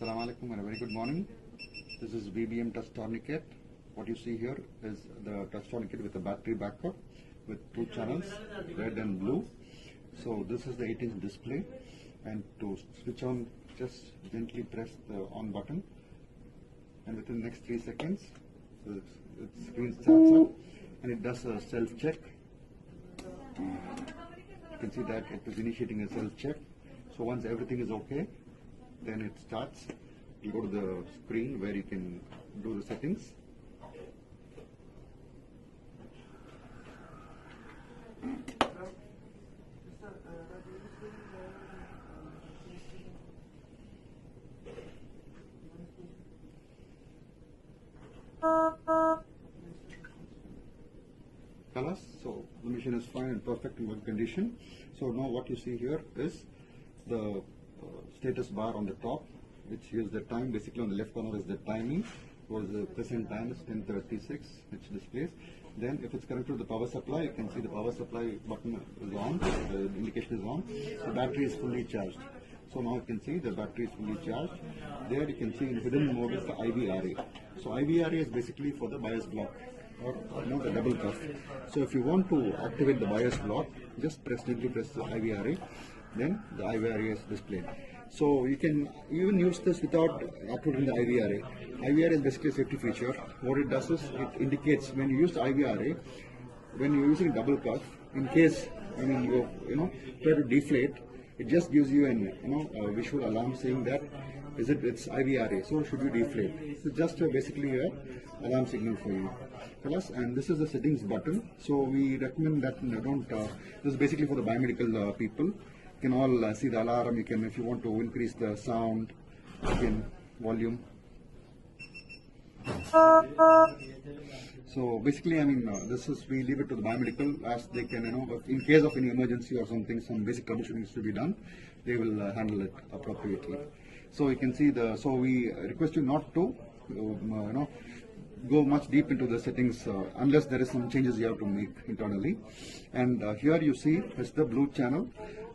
Assalamu alaikum and a very good morning. This is VBM touch tourniquet. What you see here is the touch tourniquet with a battery backup with two channels, red and blue. So this is the 8-inch display, and to switch on, just gently press the on button, and within the next 3 seconds the screen starts up and it does a self check. You can see that it is initiating a self check. So once everything is okay, then it starts. You go to the screen where you can do the settings. Colors. So the machine is fine and perfect in good condition. So now what you see here is the status bar on the top, which gives the time. Basically on the left corner is the timing, or the present time is 10:36, which displays. Then if it's connected to the power supply, you can see the power supply button is on, the indication is on, the battery is fully charged. So now you can see the battery is fully charged. There you can see in hidden mode is the IVRA. So IVRA is basically for the BIOS block, or the double cuff. So if you want to activate the BIOS block, just gently press the IVRA, then the IVRA is displayed. So you can even use this without activating the IVRA. IVRA is basically a safety feature. What it does is it indicates when you use the IVRA, when you're using double cuff, in case you try to deflate, it just gives you a visual alarm saying that it's IVRA, so should you deflate. It's just basically a alarm signal for you. And this is the settings button. So we recommend that this is basically for the biomedical people. You can all see the alarm. You can, if you want to increase the sound, you can volume. So basically, this is, we leave it to the biomedical, as they can, in case of any emergency or something, some basic troubleshooting needs to be done, they will handle it appropriately. So you can see so we request you not to, go much deep into the settings unless there is some changes you have to make internally. And here you see is the blue channel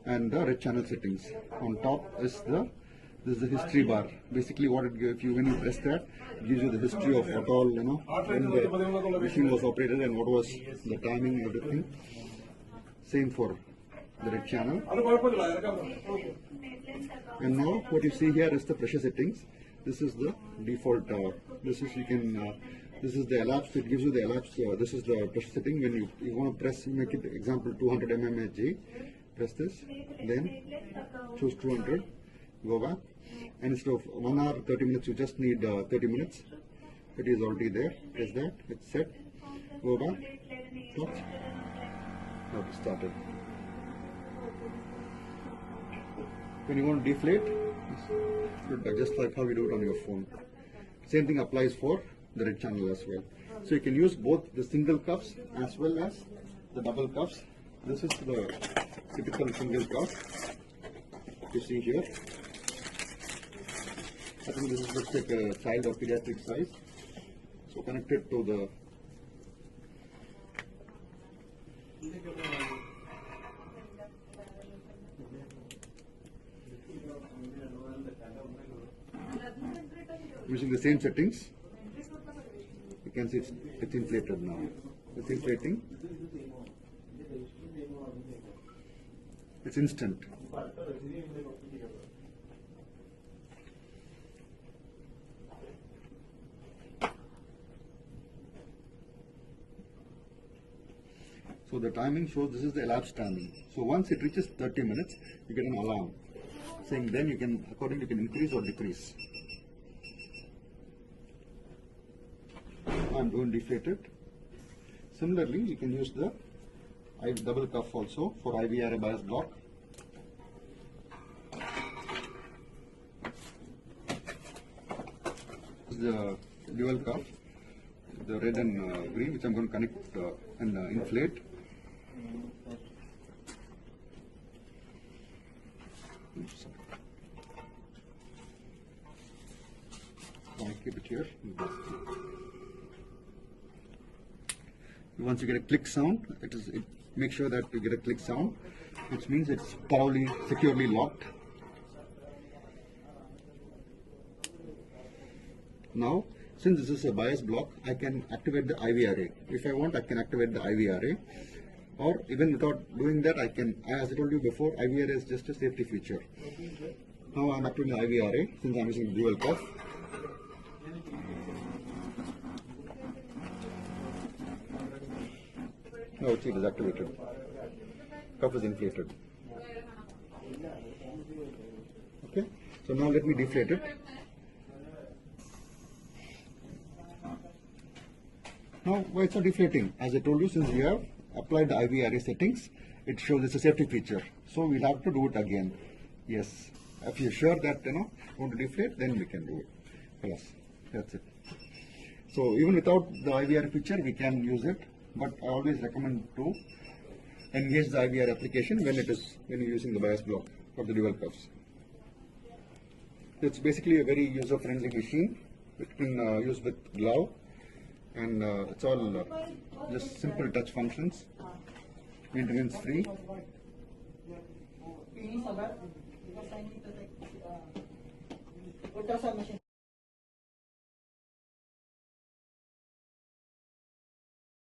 and the red channel settings. On top is this is the history bar. Basically, what it gives you when you press that, it gives you the history of what all when the machine was operated and what was the timing, everything. Same for the red channel. And now what you see here is the pressure settings. This is the default. This is the elapsed. It gives you the elapsed. This is the pressure setting. When you want to press, make it example 200 mmHg. Press this, then choose 200. Go back, and instead of 1 hour 30 minutes, you just need 30 minutes. It is already there. Press that. It's set. Go back. Touch. Now it started. When you want to deflate, just like how you do it on your phone. Same thing applies for the red channel as well. So you can use both the single cuffs as well as the double cuffs. This is the typical single cuff you see here. I think this looks like a child or pediatric size. So connected to the using the same settings, you can see it's inflated now. It's inflating. It's instant. So the timing shows this is the elapsed timing. So once it reaches 30 minutes, you get an alarm saying then you can increase or decrease. I'm going to deflate it. Similarly, you can use the double cuff also for IVRA BIOS block. This is the dual cuff, the red and green, which I'm going to connect and inflate. I keep it here. Once you get a click sound, make sure that you get a click sound, which means it's thoroughly securely locked. Now, since this is a bias block, I can activate the IV array. If I want, I can activate the IV array. Or even without doing that, I can, as I told you before, IV array is just a safety feature. Now I am activating the IV array since I am using dual cuff. Now it is activated. Cuff is inflated. Okay, so now let me deflate it. Now why it's not deflating? As I told you, since we have applied the IV array settings, it shows it's a safety feature. So we'll have to do it again. Yes, if you're sure that want to deflate, then we can do it. Plus, that's it. So even without the IV array feature, we can use it. But I always recommend to engage the IV array application when you're using the bias block for the dual cuffs. It's basically a very user-friendly machine. It can use with glove, and it's all just simple touch functions, maintenance free.